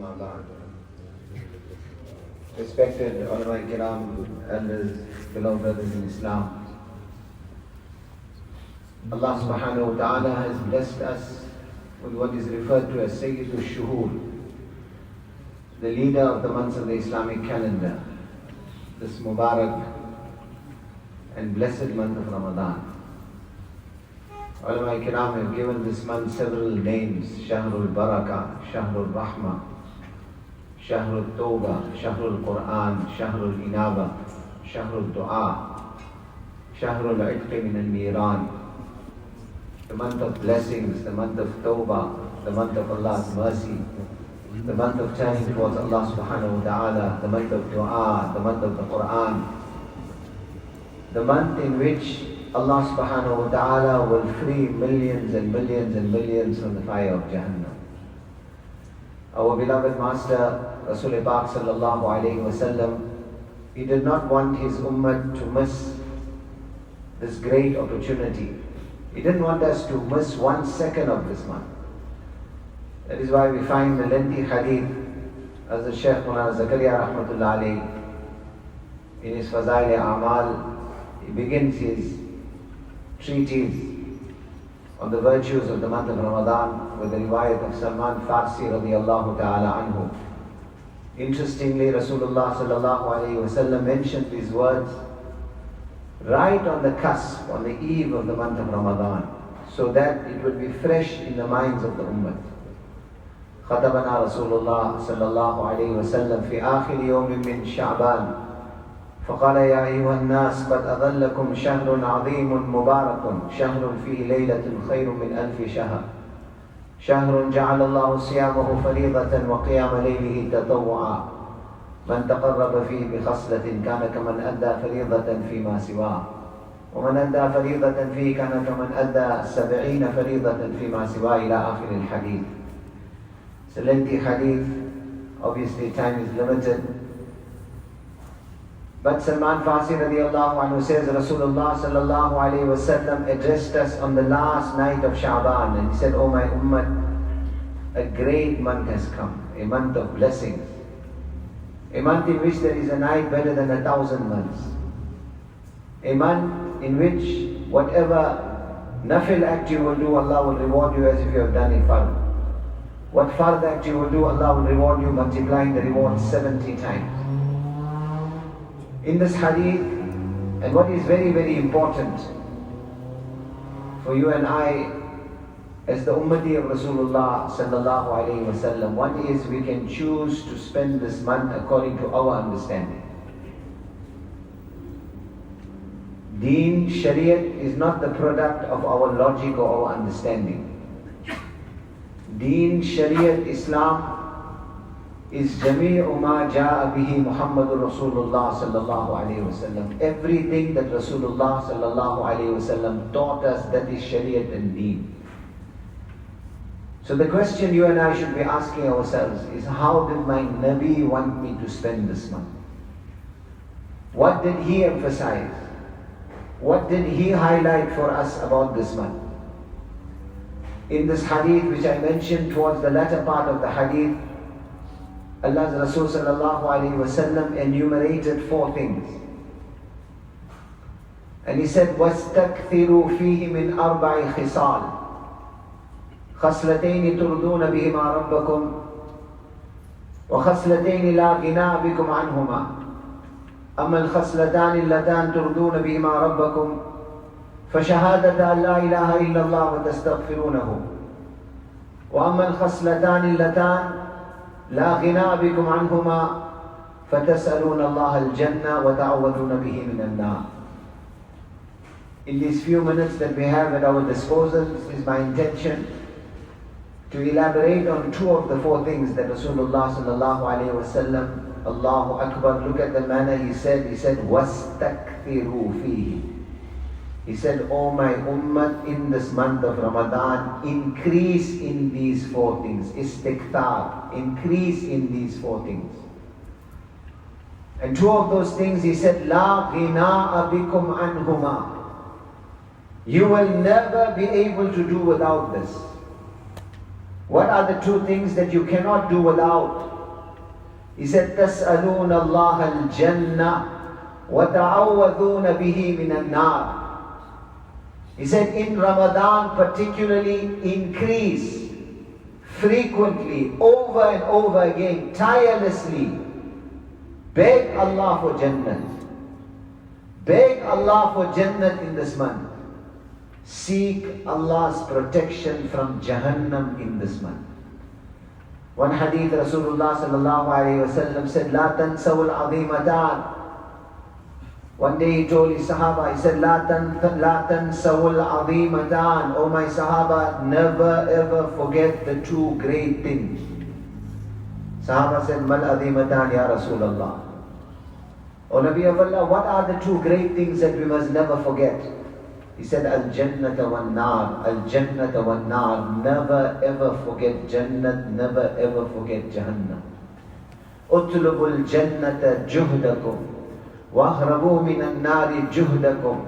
Amma ba'd. Respected ulama kiram, elders, beloved brothers in Islam. Allah subhanahu wa ta'ala has blessed us with what is referred to as Sayyidul Shuhur, the leader of the months of the Islamic calendar, this Mubarak and blessed month of Ramadan. Ulama kiram have given this month several names: Shahrul Barakah, Shahrul Rahmah, Shahrul Tawbah, Shahrul Quran, Shahrul Inaba, Shahrul Dua, Shahrul Itqi min al-Niran, the month of blessings, the month of Tawbah, the month of Allah's mercy, the month of turning towards Allah subhanahu wa ta'ala, the month of Dua, the month of the Quran, the month in which Allah subhanahu wa ta'ala will free millions and millions and millions from the fire of Jahannam. Our beloved Master Rasul Pak sallallahu alayhi wa sallam, he did not want his ummah to miss this great opportunity. He didn't want us to miss 1 second of this month. That is why we find the lengthy hadith as the Shaykh Moulana Zakaria rahmatullah alayhi in his Fazail A'mal, he begins his treatise on the virtues of the month of Ramadan with the riwayat of Sulaiman Farsi radiyallahu ta'ala anhu. Interestingly, Rasulullah sallallahu alayhi wa sallam mentioned these words right on the cusp, on the eve of the month of Ramadan, so that it would be fresh in the minds of the ummah. خطبنا رسول الله صلى الله عليه وسلم في آخر يوم من شعبان فقال يا أيها الناس قد أظلكم شهر عظيم مبارك شهر فيه ليلة خير من 1000 شهر شهر جعل الله صيامه فريضة وقيام ليله تطوعا من تقرب فيه بخصلة كان كمن أدى فريضة فيما سواه ومن أدى فريضة فيه كان كمن أدى 70 فريضة فيما سواه إلى آخر الحديث. It's a lengthy hadith, obviously time is limited. But Salman Farsi radiallahu anhu says Rasulullah sallallahu alayhi wa sallam addressed us on the last night of Sha'ban, and he said, "Oh my ummah, a great month has come, a month of blessings, a month in which there is a night better than 1,000 months, a month in which whatever nafil act you will do, Allah will reward you as if you have done a fard. What fard act you will do, Allah will reward you multiplying the reward 70 times." In this hadith, and what is very, very important for you and I as the ummati of Rasulullah sallallahu alayhi wa sallam, one is we can choose to spend this month according to our understanding. Deen, Shariat is not the product of our logic or our understanding. Deen, Shariat, Islam is Jami'u ma ja'a bihi Muhammadur Rasulullah sallallahu alayhi wa sallam. Everything that Rasulullah sallallahu alayhi wa sallam taught us, that is Shariat and Deen. So the question you and I should be asking ourselves is, how did my Nabi want me to spend this month? What did he emphasize? What did he highlight for us about this month? In this hadith which I mentioned towards the latter part of the hadith, Allah's Rasul sallallahu alayhi wa sallam enumerated 4 things. And he said, وَاسْتَكْثِرُوا فِيهِ مِنْ أَرْبَعِ خِصَالٍ خَصْلَتَيْنِ تُرْضُونَ بِهِمَا رَبَّكُمْ وَخَصْلَتَيْنِ لَا غِنَى بِكُمْ عَنْهُمَا أَمَّا الْخَصْلَتَانِ اللَّتَانِ تُرْضُونَ بِهِمَا رَبَّكُمْ فَشَهَادَةَ أَنْ لَا إِلَهَ إِلَّا اللَّهُ وَتَسْتَغْفِرُونَهُ وَأَمَّا الْخَصْلَتَانِ اللَّتَانِ لا غنى بكم عنهما فتسألون الله الجنة وتعوذون به من النار. In these few minutes that we have at our disposal, it is my intention to elaborate on 2 of the 4 things that Rasulullah sallallahu alayhi wa sallam, Allahu Akbar, look at the manner he said, وَاسْتَكْثِرُوا فِيهِ. He said, "Oh my ummah, in this month of Ramadan, increase in these 4 things. Istikthar, increase in these 4 things." And 2 of those things he said, "La ghina'a bikum anhuma." You will never be able to do without this. What are the 2 things that you cannot do without? He said, تَسْأَلُونَ اللَّهَ الْجَنَّةِ وَتَعَوَّذُونَ بِهِ مِنَ النَّارِ. He said, in Ramadan particularly, increase frequently, over and over again, tirelessly, beg Allah for Jannah. Beg Allah for Jannah in this month. Seek Allah's protection from Jahannam in this month. One hadith, Rasulullah sallallahu alayhi wa sallam said, لا تنسوا العظيمتان. One day he told his Sahaba, he said, لا تنسوا العظيمتان. Oh my Sahaba, never ever forget the two great things. Sahaba said, mal azimatan ya Rasulullah. O Nabi of Allah, what are the two great things that we must never forget? He said, Al-Jannata wal-Nar, Al-Jannata wal-Nar. Never ever forget Jannat, never ever forget Jahannam. Utlubul Jannata juhdakum, wahrabu minan nari juhdakum,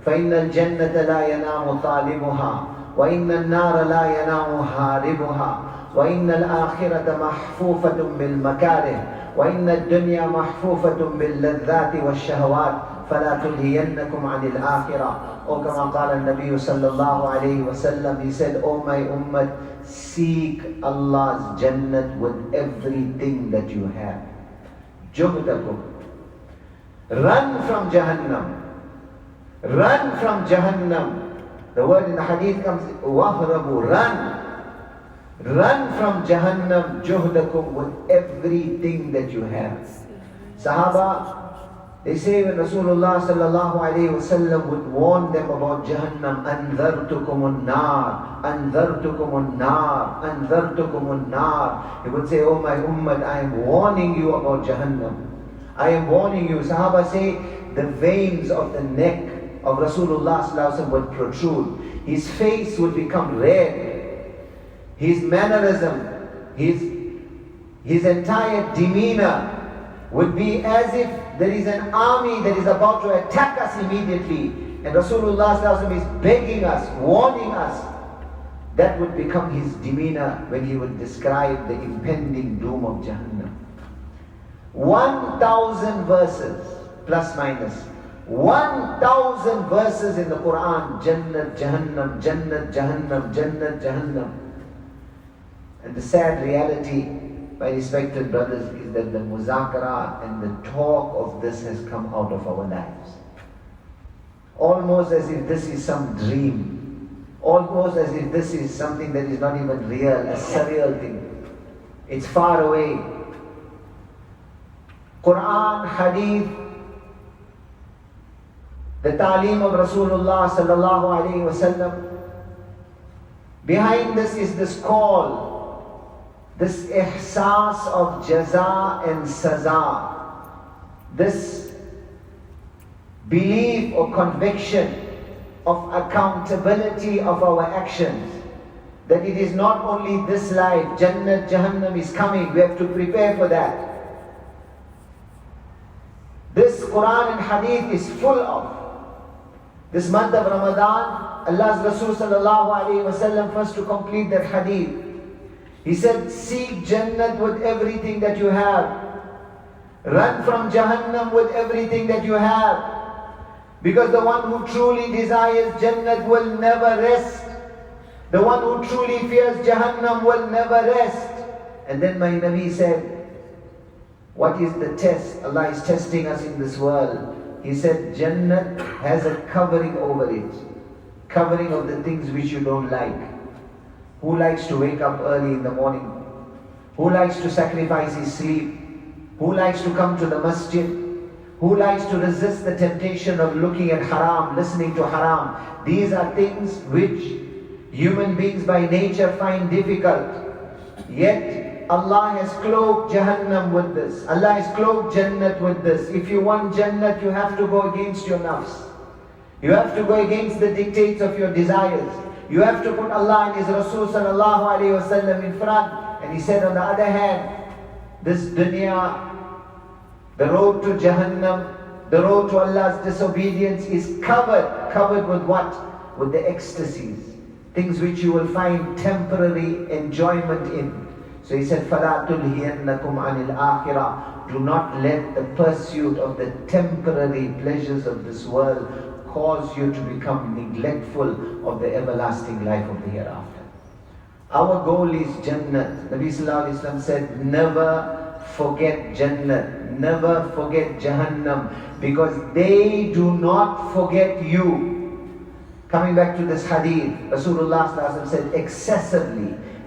fa inna al-Jannata la yanamu talibuha, wa inna al-Nara la yanamu haribuha, wa inna al-Akhirata mahfufatun bil-makarih, wa inna al-Dunya mahfufatun bil-ladhati wal-shahawat. فَلَا تُلْهِيَنَّكُمْ عَنِ الْآخِرَةِ. O kama qala al-Nabi sallallahu alayhi wa sallam, he said, O my ummah, seek Allah's Jannat with everything that you have. Juhdakum. Run from Jahannam. Run from Jahannam. The word in the hadith comes, wahrabu, run. Run from Jahannam, juhdakum, with everything that you have. Sahaba, they say when Rasulullah sallallahu alayhi wa sallam would warn them about Jahannam, Anzartukumun nar, Anzartukumun nar, Anzartukumun nar. He would say, Oh my ummah, I am warning you about Jahannam. I am warning you. Sahaba say, the veins of the neck of Rasulullah sallallahu alayhi wa sallam would protrude. His face would become red. His mannerism, his entire demeanor would be as if there is an army that is about to attack us immediately. And Rasulullah sallallahu alaihi wasallam is begging us, warning us. That would become his demeanor when he would describe the impending doom of Jahannam. 1,000 verses, plus minus. 1,000 verses in the Quran. Jannat, Jahannam, Jannat, Jahannam, Jannat, Jahannam. And the sad reality, my respected brothers, is that the muzakara and the talk of this has come out of our lives. Almost as if this is some dream. Almost as if this is something that is not even real, a surreal thing. It's far away. Quran, Hadith, the ta'aleem of Rasulullah sallallahu alayhi wa sallam. Behind this is this call, this ihsas of jaza and saza, this belief or conviction of accountability of our actions, that it is not only this life, Jannat, Jahannam is coming, we have to prepare for that. This Quran and Hadith is full of. This month of Ramadan, Allah's Rasul sallallahu alayhi wa sallam, first to complete that Hadith, he said, seek Jannat with everything that you have. Run from Jahannam with everything that you have. Because the one who truly desires Jannat will never rest. The one who truly fears Jahannam will never rest. And then my Nabi said, what is the test? Allah is testing us in this world. He said, Jannat has a covering over it. Covering of the things which you don't like. Who likes to wake up early in the morning? Who likes to sacrifice his sleep? Who likes to come to the masjid? Who likes to resist the temptation of looking at haram, listening to haram? These are things which human beings by nature find difficult. Yet Allah has cloaked Jahannam with this. Allah has cloaked Jannat with this. If you want Jannat, you have to go against your nafs. You have to go against the dictates of your desires. You have to put Allah and His Rasul sallallahu alayhi wa sallam in front. And he said, on the other hand, this dunya, the road to Jahannam, the road to Allah's disobedience is covered. Covered with what? With the ecstasies. Things which you will find temporary enjoyment in. So he said, فَلَا تُلْهِيَنَّكُمْ عَنِ الْآخِرَةِ. Do not let the pursuit of the temporary pleasures of this world cause you to become neglectful of the everlasting life of the hereafter. Our goal is Jannah. Nabi Sallallahu Alaihi Wasallam said, never forget Jannah, never forget Jahannam, because they do not forget you. Coming back to this hadith, Rasulullah Sallallahu Alaihi Wasallam said,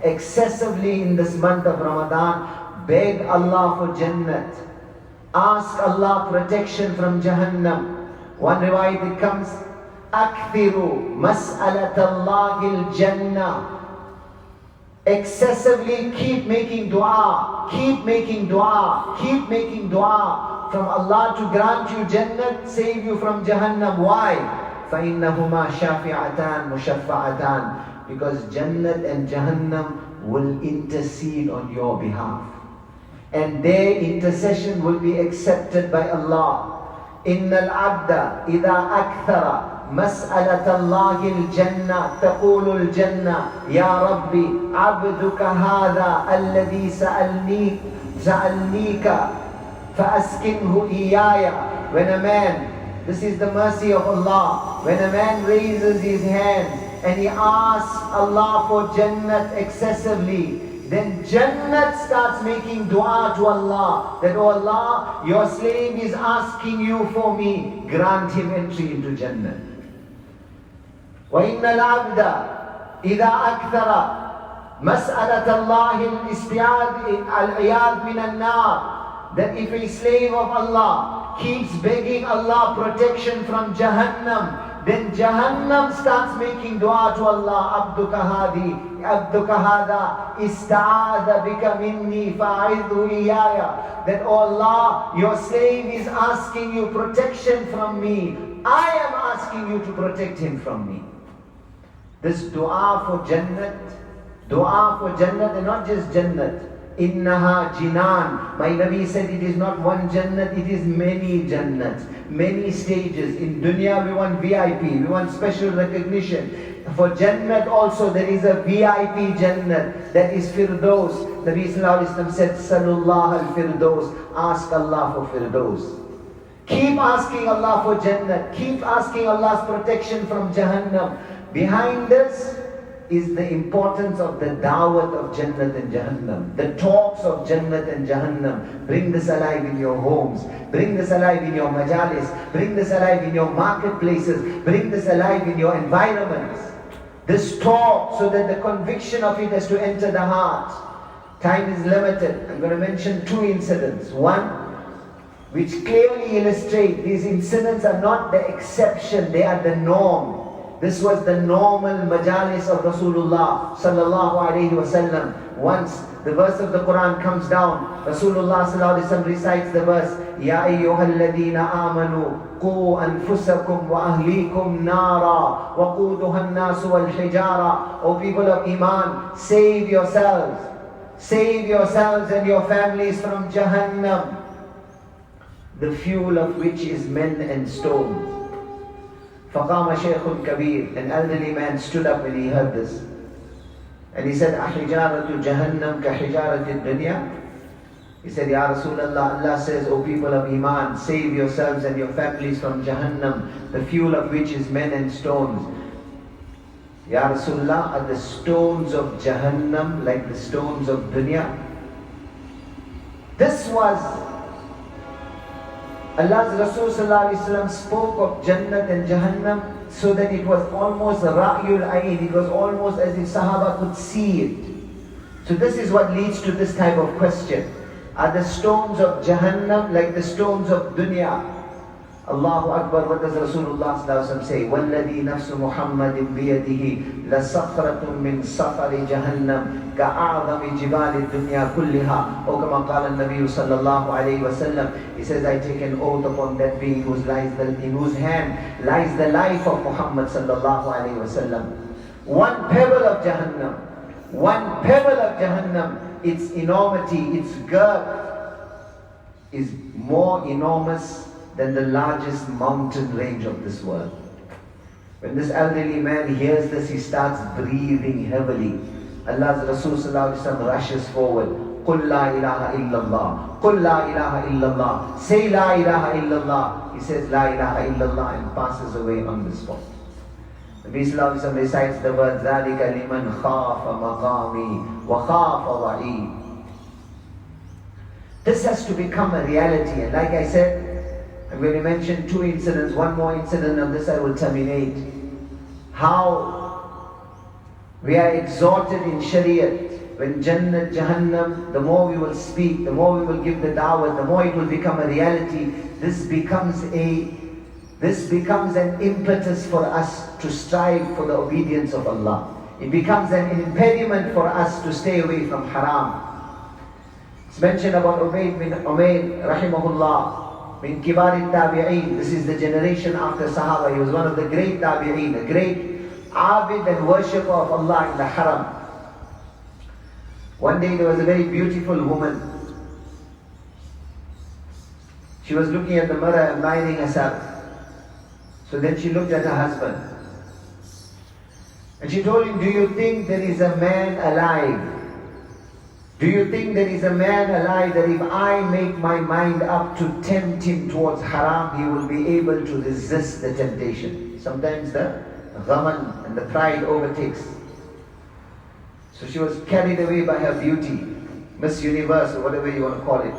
excessively in this month of Ramadan, beg Allah for Jannah. Ask Allah protection from Jahannam. One riwayat it comes, أَكْثِرُوا مَسْأَلَةَ اللَّهِ الْجَنَّةِ. Excessively keep making dua, keep making dua, keep making dua from Allah to grant you Jannah, save you from Jahannam. Why? فَإِنَّهُمَا شَافِعَتَانْ مُشَفَّعَتَانْ. Because Jannah and Jahannam will intercede on your behalf, and their intercession will be accepted by Allah. إِنَّ الْعَبْدَ إِذَا أَكْثَرَ مسألة الله الجنة تقول الجنة يا ربي عبدك هذا الذي سألنيك فأسكنه إياي. When a man, this is the mercy of Allah, when a man raises his hand and he asks Allah for Jannat excessively, then Jannat starts making dua to Allah that, oh Allah, your slave is asking you for me, grant him entry into Jannah. وَإِنَّ الْعَبْدَ إِذَا أَكْثَرَ مَسْأَلَةَ اللَّهِ الْإِعْيَاذ مِنَ النَّارِ. That if a slave of Allah keeps begging Allah protection from Jahannam, then Jahannam starts making dua to Allah. Abduka hada ista'adha bika minni fa'idhu iyaya. That, oh Allah, your slave is asking you protection from me, I am asking you to protect him from me. This dua for Jannat, and not just Jannat. Innaha jinan. My Nabi said it is not one Jannat, it is many Jannats, many stages. In dunya we want VIP, we want special recognition. For Jannat also there is a VIP Jannat, that is Firdaus. Nabi Sallallahu Alaihi Wasallam said, Salullah al-Firdaus, ask Allah for Firdaus. Keep asking Allah for Jannah. Keep asking Allah's protection from Jahannam. Behind this is the importance of the da'wat of Jannah and Jahannam. The talks of Jannah and Jahannam. Bring this alive in your homes. Bring this alive in your majalis. Bring this alive in your marketplaces. Bring this alive in your environments. This talk, so that the conviction of it has to enter the heart. Time is limited. I'm going to mention two incidents. One, which clearly illustrate these incidents are not the exception, they are the norm. This was the normal majalis of Rasulullah sallallahu alaihi wasallam. Once the verse of the Quran comes down, Rasulullah sallallahu alaihi wasallam recites the verse, Ya ayyuhalladhina amanu qu anfusakum wa ahlikum nara wa quduha an-nasu wal hijara. O people of Iman, save yourselves and your families from Jahannam, the fuel of which is men and stones. فَقَامَ شَيْخٌ كَبِيرٌ. An elderly man stood up when he heard this. And he said, أَحِجَارَةُ جَهَنَّمْ كَحِجَارَةِ الدُّنْيَا. He said, Ya Rasulullah, Allah says, O people of Iman, save yourselves and your families from Jahannam, the fuel of which is men and stones. Ya Rasulullah, are the stones of Jahannam like the stones of dunya? This was Allah's Rasul Sallallahu Alaihi Wasallam spoke of Jannat and Jahannam so that it was almost ra'yul ayn, it was almost as if Sahaba could see it. So this is what leads to this type of question. Are the stones of Jahannam like the stones of dunya? Allahu Akbar. What does Rasulullah Sallallahu Alaihi Wasallam say? وَالَّذِي نَفْسُ مُحَمَّدٍ بِيَدِهِ لَصَخْرَةٌ مِّن صَخَرِ جَهَنَّمْ كَأَعْظَمِ جِبَالِ الدُّنْيَا كُلِّهَا. O kama qala an-Nabi sallallahu alayhi wa sallam. He says, I take an oath upon that being in whose hand lies the life of Muhammad sallallahu alayhi wa sallam. One pebble of Jahannam, its enormity, its girth is more enormous than the largest mountain range of this world. When this elderly man hears this, he starts breathing heavily. Allah's Rasul sallallahu alaihi wasallam rushes forward. Qul la ilaha illallah. Qul la ilaha illallah. Say la ilaha illallah. He says la ilaha illallah and passes away on the spot. Nabi sallallahu alaihi wasallam recites the word ذَلِكَ لِمَنْ خَافَ مَقَامِي وَخَافَ وَعِيدِ. This has to become a reality, and like I said, I'm going to mention two incidents, one more incident, and this I will terminate. How we are exhorted in Shariat, when Jannah, Jahannam, the more we will speak, the more we will give the da'wah, the more it will become a reality. This becomes an impetus for us to strive for the obedience of Allah. It becomes an impediment for us to stay away from haram. It's mentioned about Ubayd bin Umayr, rahimahullah, bin Kibar al-Tabi'een. This is the generation after Sahaba. He was one of the great Tabi'een, a great Abid and worshipper of Allah in the Haram. One day there was a very beautiful woman. She was looking at the mirror, admiring herself. So then she looked at her husband. And she told him, do you think there is a man alive? Do you think there is a man alive that if I make my mind up to tempt him towards haram, he will be able to resist the temptation? Sometimes the ghaman and the pride overtakes. So she was carried away by her beauty, Miss Universe or whatever you want to call it.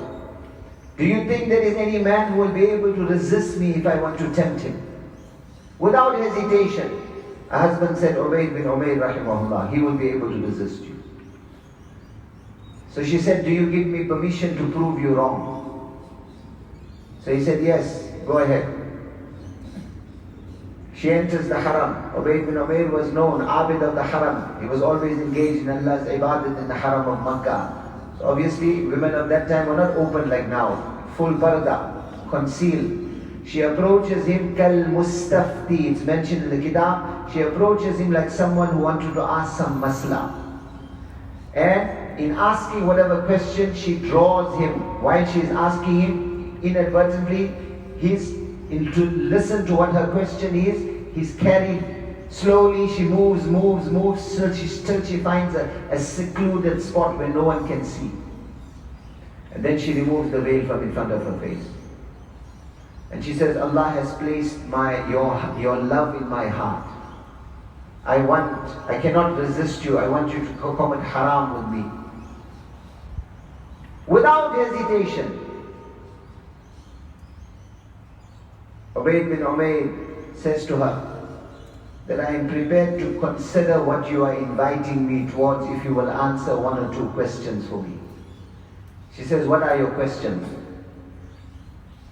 Do you think there is any man who will be able to resist me if I want to tempt him? Without hesitation, her husband said, Ubayd bin Umayr rahimahullah, he will be able to resist you. So she said, do you give me permission to prove you wrong? So he said, yes, go ahead. She enters the haram. Ubayd bin Umayr was known, Abid of the haram. He was always engaged in Allah's ibadat in the haram of Makkah. So obviously, women of that time were not open like now. Full parda, concealed. She approaches him kal mustafti. It's mentioned in the kitab. She approaches him like someone who wanted to ask some masla. And in asking whatever question, she draws him. While she is asking him, inadvertently, to listen to what her question is, he's carried slowly. She moves, till she finds a secluded spot where no one can see. And then she removes the veil from in front of her face. And she says, Allah has placed your love in my heart. I cannot resist you. I want you to commit haram with me. Without hesitation, Ubayd bin Umayr says to her that I am prepared to consider what you are inviting me towards if you will answer one or two questions for me. She says, what are your questions?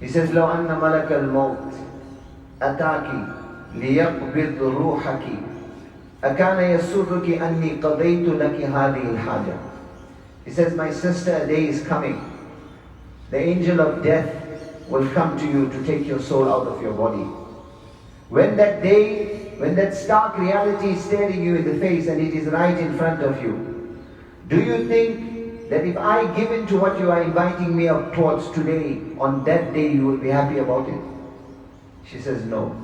He says, لو أن ملك الموت أتاك ليقبض روحك أكان يسرك أني قضيت لك هذه الحاجة. He says, my sister, a day is coming. The angel of death will come to you to take your soul out of your body. When that day, when that stark reality is staring you in the face and it is right in front of you, do you think that if I give in to what you are inviting me up towards today, on that day you will be happy about it? She says, no.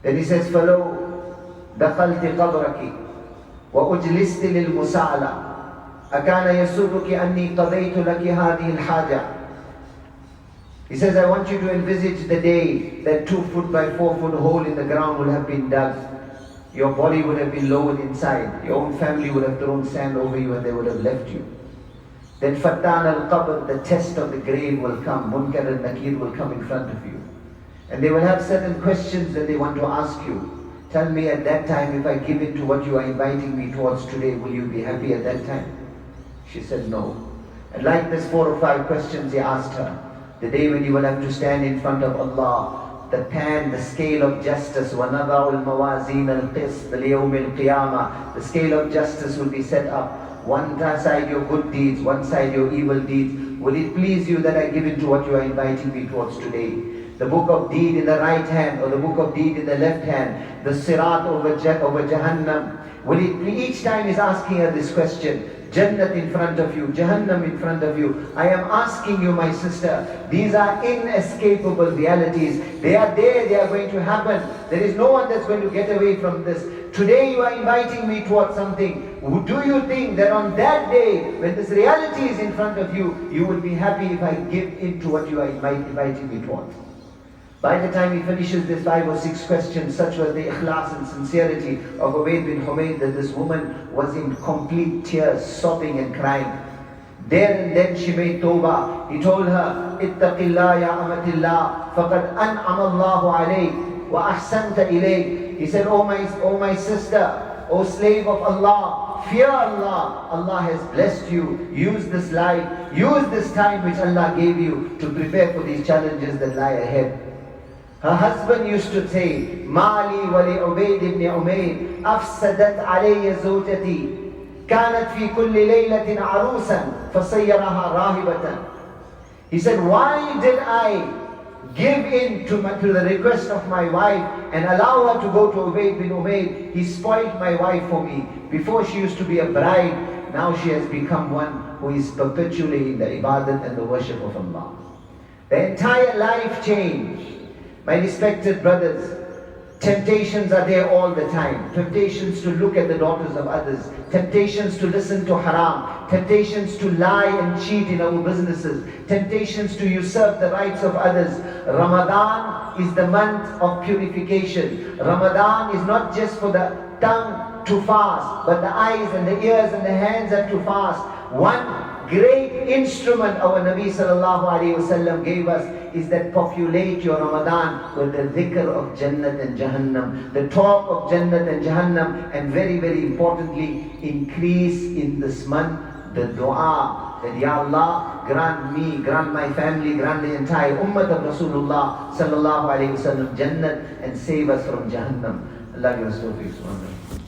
Then he says, فَلَوْ دَخَلْتِ قَبْرَكِ وَأُجْلِسْتِ لِلْمُسَالَةِ أَكَانَ يَسُرُّكِ أَنِّي قَضَيْتُ لَكِ هَذِهِ الْحَاجَةِ. He says, I want you to envisage the day that 2 foot by 4 foot hole in the ground would have been dug. Your body would have been lowered inside. Your own family would have thrown sand over you and they would have left you. Then Fatan al-Qabr, the test of the grave will come. Munkar and Nakir will come in front of you. And they will have certain questions that they want to ask you. Tell me at that time, if I give in to what you are inviting me towards today, will you be happy at that time? She said no. And like this 4 or 5 questions he asked her. The day when you will have to stand in front of Allah, the scale of justice, وَنَضَعُ الْمَوَازِينَ الْقِسْطَ لِيَوْمِ الْقِيَامَةِ. The scale of justice will be set up. One side your good deeds, one side your evil deeds. Will it please you that I give in to what you are inviting me towards today? The book of deed in the right hand or the book of deed in the left hand. The sirat over Jahannam. Each time he's asking her this question. Jannah in front of you, Jahannam in front of you. I am asking you, my sister, these are inescapable realities. They are there, they are going to happen. There is no one that's going to get away from this. Today you are inviting me towards something. do you think that on that day, when this reality is in front of you, you will be happy if I give in to what you are inviting me towards? By the time he finishes this 5 or 6 questions, such was the ikhlas and sincerity of Ubayd bin Humayd that this woman was in complete tears, sobbing and crying. There and then she made tawbah. He told her, Ittaqillah ya amatillah, faqad an'ama Allahu alayk wa ahsanta ilayk. He said, oh my sister, O slave of Allah, fear Allah. Allah has blessed you. Use this life, use this time which Allah gave you to prepare for these challenges that lie ahead. Her husband used to say, Mali wa li Ubayd ibn Umayr, afsadat alayya zawjati. كانت في كل ليلة عروسا فصيرها راهبة. He said, why did I give in to the request of my wife and allow her to go to Ubayd bin Umayr? He spoiled my wife for me. Before she used to be a bride, now she has become one who is perpetually in the ibadat and the worship of Allah. The entire life changed. My respected brothers, temptations are there all the time. Temptations to look at the daughters of others. Temptations to listen to haram. Temptations to lie and cheat in our businesses. Temptations to usurp the rights of others. Ramadan is the month of purification. Ramadan is not just for the tongue to fast, but the eyes and the ears and the hands have to fast. One great instrument our Nabi sallallahu alayhi wasallam gave us is that populate your Ramadan with the dhikr of Jannah and Jahannam, the talk of Jannah and Jahannam, and very, very importantly, increase in this month the dua that, Ya Allah, grant me, grant my family, grant the entire ummah of Rasulullah sallallahu alayhi wasallam Jannah and save us from Jahannam. Allah give us tawfiq.